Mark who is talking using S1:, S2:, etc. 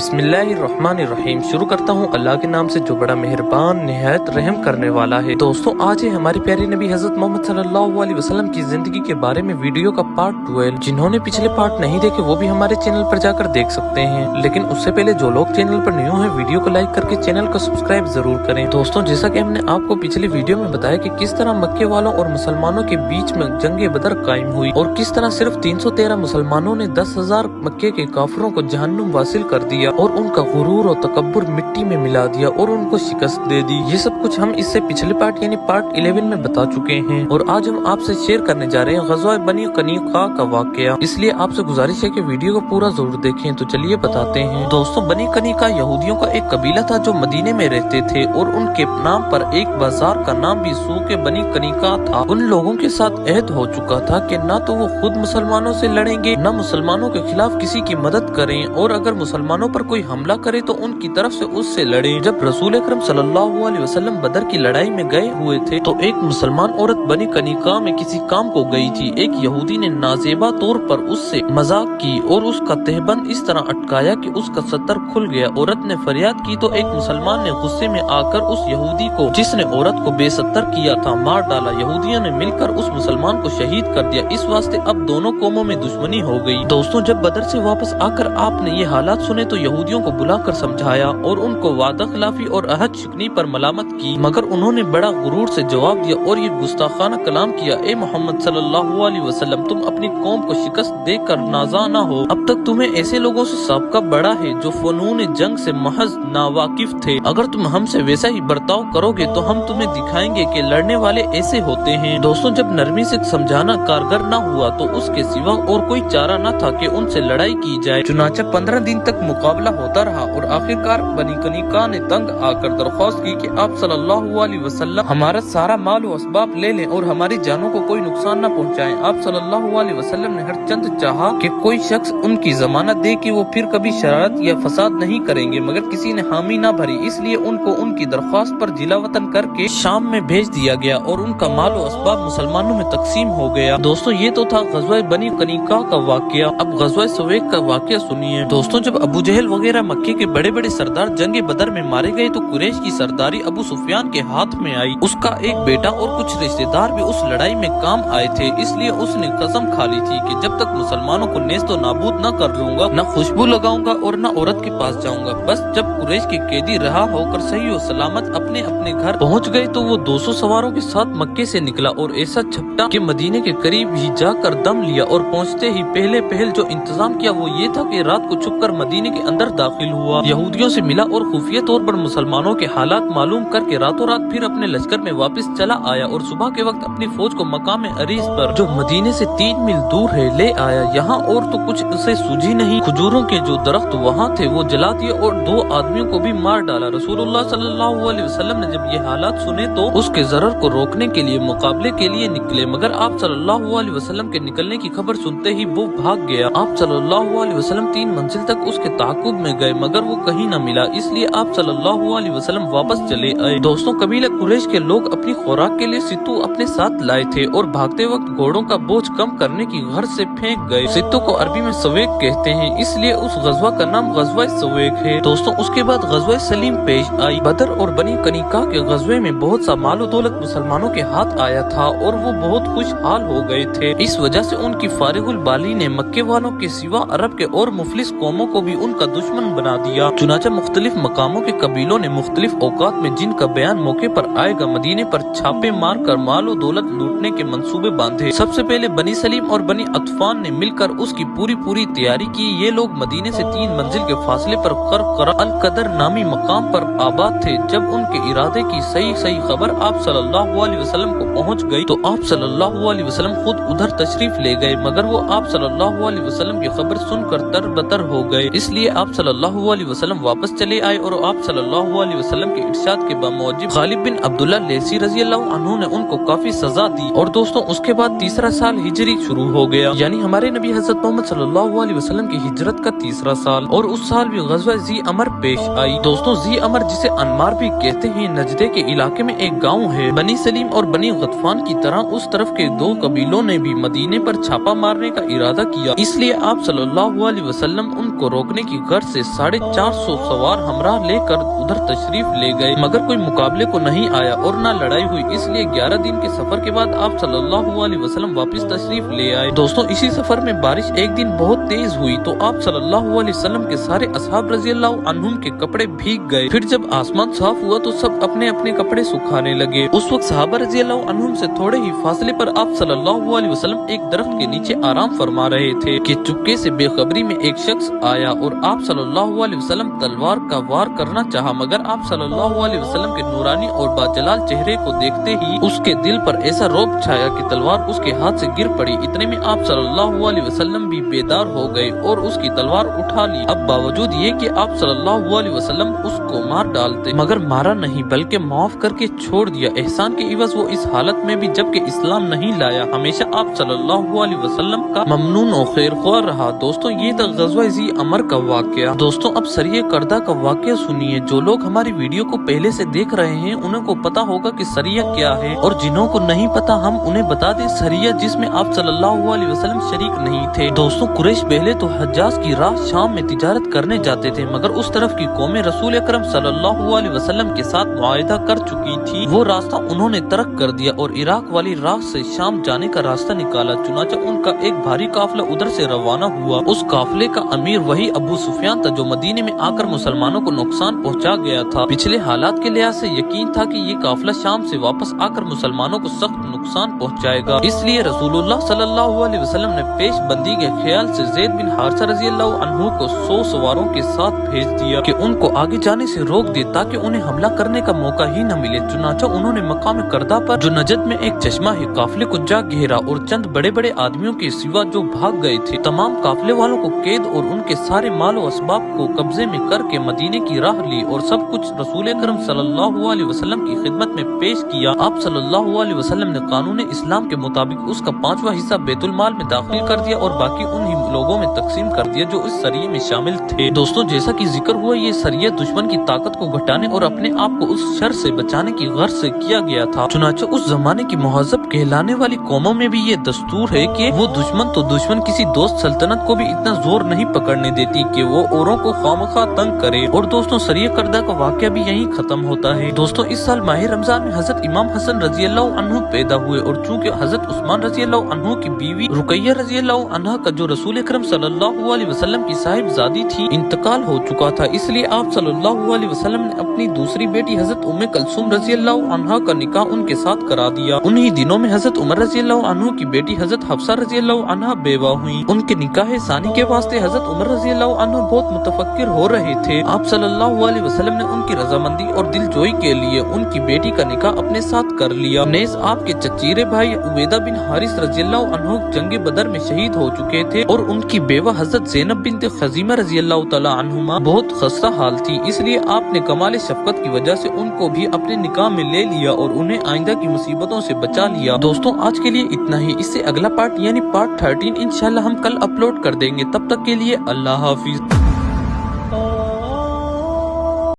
S1: बिस्मिल्लाहिर्रहमानिर्रहीम। शुरू करता हूँ अल्लाह के नाम से जो बड़ा मेहरबान निहायत रहम करने वाला है। दोस्तों, आज है हमारे प्यारे नबी हजरत मोहम्मद सल्लल्लाहु अलैहि वसल्लम की जिंदगी के बारे में वीडियो का पार्ट 12। जिन्होंने पिछले पार्ट नहीं देखे वो भी हमारे चैनल पर जाकर देख सकते हैं। लेकिन उससे पहले जो लोग चैनल पर न्यू है वीडियो को लाइक करके चैनल को सब्सक्राइब जरूर करें। दोस्तों, जैसा की हमने आपको पिछली वीडियो में बताया कि किस तरह मक्के वालों और मुसलमानों के बीच में जंग बदर कायम हुई और किस तरह सिर्फ 313 मुसलमानों ने 10,000 मक्के के काफिरों को जहन्नुम वासिल कर दिया और उनका गुरूर और तकब्बुर मिट्टी में मिला दिया और उनको शिकस्त दे दी। ये सब कुछ हम इससे पिछले पार्ट यानी पार्ट 11 में बता चुके हैं और आज हम आपसे शेयर करने जा रहे हैं ग़ज़वा बनी क़नीक़ा का वाक़या। इसलिए आपसे गुजारिश है कि वीडियो को पूरा जरूर देखें। तो चलिए बताते हैं। दोस्तों, बनी क़नीक़ा यहूदियों का एक कबीला था जो मदीने में रहते थे और उनके नाम पर एक बाजार का नाम भी सूक़ बनी क़नीक़ा था। उन लोगों के साथ अहद हो चुका था कि न तो वो खुद मुसलमानों से लड़ेंगे न मुसलमानों के खिलाफ किसी की मदद करें और अगर मुसलमानों पर कोई हमला करे तो उनकी तरफ से उससे लड़े। जब रसूल अकरम सल्लल्लाहु अलैहि वसल्लम बदर की लड़ाई में गए हुए थे तो एक मुसलमान औरत बनी क़नीक़ा में किसी काम को गई थी। एक यहूदी ने नाजेबा तौर पर उससे मजाक की और उसका तहबंद इस तरह अटकाया कि उसका सतर खुल गया। औरत ने फरियाद की तो एक मुसलमान ने गुस्से में आकर उस यहूदी को जिसने औरत को बेसतर किया था मार डाला। यहूदियों ने मिलकर उस मुसलमान को शहीद कर दिया। इस वास्ते अब दोनों कौमों में दुश्मनी हो गई। दोस्तों, जब बदर से वापस आकर आपने ये हालात सुने तो यहूदियों को बुलाकर समझाया और उनको वादा खिलाफी और अहद शिकनी पर मलामत की, मगर उन्होंने बड़ा गुरूर से जवाब दिया और ये गुस्ताखाना कलाम किया। ए मोहम्मद सल्लल्लाहु अलैहि वसल्लम, तुम अपनी कौम को शिकस्त देकर नाजा न हो। अब तक तुम्हें ऐसे लोगों से साबका बड़ा है जो फनून जंग से महज नावाकिफ थे। अगर तुम हमसे वैसा ही बर्ताव करोगे तो हम तुम्हें दिखाएंगे कि लड़ने वाले ऐसे होते हैं। दोस्तों, जब नरमी से समझाना कारगर न हुआ तो उसके सिवा और कोई चारा न था कि उनसे लड़ाई की जाए। चुनांचे 15 दिन तक मुकाबला होता रहा और आखिरकार बनी क़नीक़ा ने तंग आकर दरख्वास्त की कि आप सल्लल्लाहु अलैहि वसल्लम हमारा सारा माल और असबाब ले लें और हमारी जानों को कोई नुकसान न पहुंचाएं। आप सल्लल्लाहु अलैहि वसल्लम ने हर चंद चाहा कि कोई शख्स उनकी जमानत दे कि वो फिर कभी शरारत या फसाद नहीं करेंगे, मगर किसी ने हामी न भरी। इसलिए उनको उनकी दरख्वास्त पर जिला वतन करके शाम में भेज दिया गया और उनका माल और असबाब मुसलमानों में तकसीम हो गया। दोस्तों, ये तो था ग़ज़वा बनी क़नीक़ा का वाक़या। अब ग़ज़वा सवेक का वाक़या सुनिए। दोस्तों, जब अबू जहल वगैरह मक्के के बड़े बड़े सरदार जंग बदर में मारे गए तो कुरैश की सरदारी अबू सुफियान के हाथ में आई। उसका एक बेटा और कुछ रिश्तेदार भी उस लड़ाई में काम आए थे। इसलिए उसने कसम खा ली थी कि जब तक मुसलमानों को नेस्तो नाबूद न कर लूंगा, न खुशबू लगाऊंगा और न औरत के पास जाऊंगा। बस जब कुरैश के कैदी रहा होकर सही और सलामत अपने अपने घर पहुंच गए तो वो 200 सवारों के साथ मक्के से निकला और ऐसा झपटा कि मदीने के करीब ही जाकर दम लिया और पहुंचते ही पहले पहल जो इंतजाम किया वो ये था कि रात को छुपकर मदीने के अंदर दाखिल हुआ, यहूदियों से मिला और खुफिया तौर पर मुसलमानों के हालात मालूम करके रातों रात फिर अपने लश्कर में वापस चला आया और सुबह के वक्त अपनी फौज को मकाम अरीस पर जो मदीने से 3 मील दूर है ले आया। यहाँ और तो कुछ उसे सूझी नहीं। खजूरों के जो दरख्त वहाँ थे वो जला दिए और 2 आदमियों को भी मार डाला। रसूलुल्लाह सल्लल्लाहु अलैहि वसल्लम ने जब ये हालात सुने तो उसके जरर को रोकने के लिए मुकाबले के लिए निकले, मगर आप सल्लल्लाहु अलैहि वसल्लम के निकलने की खबर सुनते ही वो भाग गया। आप सल्लल्लाहु अलैहि वसल्लम 3 मंजिल तक उसके ताक़ुब में गए मगर वो कहीं न मिला। इसलिए आप सल्लल्लाहु अलैहि वसल्लम वापस चले आए। दोस्तों, कबीला कुरैश के लोग अपनी खुराक के लिए सित्तू अपने साथ लाए थे और भागते वक्त घोड़ों का बोझ कम करने की घर से फेंक गए। सित्तू को अरबी में सवेक कहते हैं, इसलिए उस ग़ज़वा का नाम ग़ज़वा सवेक है। दोस्तों, उसके बाद ग़ज़वा सलीम पेश आई। बदर और बनी क़नीक़ा के ग़ज़वे में बहुत सा माल दौलत मुसलमानों के हाथ आया था और वो बहुत खुशहाल हो गए थे। इस वजह से उनकी फारिगुल बाली ने मक्के वालों के सिवा अरब के और मुफलिस कौमों को भी उनका दुश्मन बना दिया। चुनांचे मुख्तलिफ मकामों के कबीलों ने मुख्तलिफ औकात में जिनका बयान मौके पर आएगा मदीने पर छापे मार कर माल और दौलत लूटने के मंसूबे बांधे। सबसे पहले बनी सलीम और बनी अतफान ने मिलकर उसकी पूरी तैयारी की। ये लोग मदीने से 3 मंजिल के फासले पर करकरा अल कदर नामी मकाम पर आबाद थे। जब उनके इरादे की सही खबर आप सल्लल्लाहु अलैहि वसल्लम को पहुंच गई तो आप सल्लल्लाहु अलैहि वसल्लम खुद उधर तशरीफ ले गए, मगर वो आप सल्लल्लाहु अलैहि वसल्लम की खबर सुनकर तरबतर हो गए। इसलिए आप सल्लल्लाहु अलैहि वसल्लम वापस चले आए और आप सल्लल्लाहु अलैहि वसल्लम के इरशाद के बामौजिब गालिब बिन अब्दुल्ला लेसी रज़ी अल्लाहु अन्हु ने उनको काफी सजा दी। और दोस्तों, उसके बाद तीसरा साल हिजरी शुरू हो गया, यानी हमारे नबी हजरत मोहम्मद सल्लल्लाहु अलैहि वसल्लम की हिजरत का तीसरा साल। और उस साल भी ग़ज़वा ज़ी अमर पेश आई। दोस्तों, ज़ी अमर जिसे अनमार भी कहते हैं, नजदे के इलाके में एक गाँव है। बनी सलीम और बनी गतफान की तरह उस तरफ के 2 कबीलों ने भी मदीने पर छापा मारने का इरादा किया। इसलिए आप सल्लल्लाहु अलैहि वसल्लम उनको रोकने की घर से 450 सवार हमराह लेकर उधर तशरीफ ले गए, मगर कोई मुकाबले को नहीं आया और न लड़ाई हुई। इसलिए 11 दिन के सफर के बाद आप सल्लल्लाहु अलैहि वसल्लम वापस तशरीफ ले आए। दोस्तों इसी सफर में बारिश एक दिन बहुत तेज हुई तो आप सल्लल्लाहु अलैहि वसल्लम के सारे असहाब रज़ियल्लाहु अन्हुम के कपड़े भीग गए। फिर जब आसमान साफ हुआ तो सब अपने अपने कपड़े सुखाने लगे। उस वक्त सहाबा रज़ियल्लाहु अन्हुम से थोड़े ही फासले पर आप सल्लल्लाहु अलैहि वसल्लम एक दरख्त के नीचे आराम फरमा रहे थे कि चुपके से बेखबरी में एक शख्स आया और आप सल्लल्लाहु अलैहि वसल्लम तलवार का वार करना चाहा, मगर आप सल्लल्लाहु अलैहि वसल्लम के नूरानी और बाजलाल चेहरे को देखते ही उसके दिल पर ऐसा रौब छाया कि तलवार उसके हाथ से गिर पड़ी। इतने में आप सल्लल्लाहु अलैहि वसल्लम भी बेदार हो गए और उसकी तलवार उठा ली। अब बावजूद ये कि आप सल्लल्लाहु अलैहि वसल्लम उसको मार डालते, मगर मारा नहीं बल्कि माफ करके छोड़ दिया। एहसान के इवज वो इस हालत में भी जबकि इस्लाम नहीं लाया हमेशा आप सल्लल्लाहु अलैहि वसल्लम का ममनून और खैरख्वाह रहा। दोस्तों ये था ग़ज़वा ज़ी अमर का वाक़या। दोस्तों अब सरिया करदा का वाक़या सुनिए। जो लोग हमारी वीडियो को पहले से देख रहे हैं उन्हें को पता होगा कि सरिया क्या है, और जिन्हों को नहीं पता हम उन्हें बता दें सरिया जिसमें आप सल्लल्लाहु अलैहि वसल्लम शरीक नहीं थे। दोस्तों कुरैश पहले तो हज्जाज की राह शाम में तिजारत करने जाते थे, मगर उस तरफ की कौमें रसूल अकरम सल्लल्लाहु अलैहि वसल्लम के साथ मुआहिदा कर चुकी थी। वो रास्ता उन्होंने तर्क कर दिया और इराक वाली राह से शाम जाने का रास्ता निकाला। चुनांचे उनका एक भारी काफिला उधर से रवाना हुआ। उस काफिले का अमीर वही अबू सुफियान था जो मदीने में आकर मुसलमानों को नुकसान पहुंचा गया था। पिछले हालात के लिहाज से यकीन था कि ये काफिला शाम से वापस आकर मुसलमानों को सख्त नुकसान पहुंचाएगा। इसलिए रसूलुल्लाह सल्लल्लाहु अलैहि वसल्लम ने पेश बंदी के ख्याल से ज़ैद बिन हारिसा रज़ियल्लाहु अन्हु को 100 सवारों के साथ भेज दिया कि उनको आगे जाने से रोक दे ताकि उन्हें हमला करने का मौका ही न मिले। चुनांचे उन्होंने मकाम करदा पर जो नजद में एक चश्मा है काफिले को जा घेरा और चंद बड़े बड़े आदमियों के सिवा जो भाग गए थे तमाम काफिले वालों को कैद और उनके सारे माल और असबाब को कब्जे में करके मदीने की राह ली और सब कुछ रसूल अकरम सल्लल्लाहु अलैहि वसल्लम की खिदमत में पेश किया। आप सल्लल्लाहु अलैहि वसल्लम ने कानून इस्लाम के मुताबिक उसका 5वां हिस्सा बैतुल माल में दाखिल कर दिया और बाकी उन लोगों में तकसीम कर दिया जो इस सरिये में शामिल थे। दोस्तों जैसा कि जिक्र हुआ ये सरिया दुश्मन की ताकत को घटाने और अपने आप को उस शर से बचाने की गर्ज से किया गया था। चुनांचे उस जमाने की मुहज़्ज़ब कहलाने वाली कौमों में भी ये दस्तूर है कि वो दुश्मन तो दुश्मन किसी दोस्त सल्तनत को भी इतना जोर नहीं पकड़ने देती कि वो औरों को खामखा तंग करे। और दोस्तों सरिया करदा का वाक़या भी यहीं खत्म होता है। दोस्तों इस साल माह रमजान में हजरत इमाम हसन रज़ियल्लाहु अन्हु पैदा हुए और चूँकि हजरत उस्मान रज़ियल्लाहु अन्हु की बीवी रुकैया रज़ियल्लाहु अन्हा का जो रसूल अकरम सल्लल्लाहु अलैहि वसल्लम की साहिबजादी थी इंतकाल हो चुका था, इसलिए आप सल्लल्लाहु अलैहि वसल्लम ने अपनी दूसरी बेटी हजरत उम्मे कलसूम रज़ियल्लाहु अन्हा का निकाह उनके साथ करा दिया। उन्हीं दिनों में हजरत उमर रज़ियल्लाहु अन्हु की बेटी हजरत हफ्सा रज़ियल्लाहु अन्हा बेवा हुई। उनके निकाह सानी के वास्ते हजरत उमर रज़ियल्लाहु अन्हु बहुत मुतफक्किर हो रहे थे। आप सल्लल्लाहु अलैहि वसल्लम ने उनकी रजामंदी और दिलजोई के लिए उनकी बेटी का निकाह अपने साथ कर लिया। नेज़ आपके चचेरे भाई उबैदा बिन हारिस रज़ियल्लाहु अन्हु जंग बदर में शहीद हो चुके थे और उनकी बेवा हजरत ज़ैनब बिन्त खज़ीमा रज़ियल्लाहु तआला अन्हुमा बहुत खस्ता हाल थी, इसलिए आपने कमाल शफकत की वजह से उनको भी अपने निकाह में ले लिया और उन्हें आइंदा की मुसीबतों से बचा लिया। दोस्तों आज के लिए इतना ही। इससे अगला पार्ट यानी पार्ट 13 इंशाल्लाह हम कल अपलोड कर देंगे। तब तक के लिए अल्लाह हाफिज।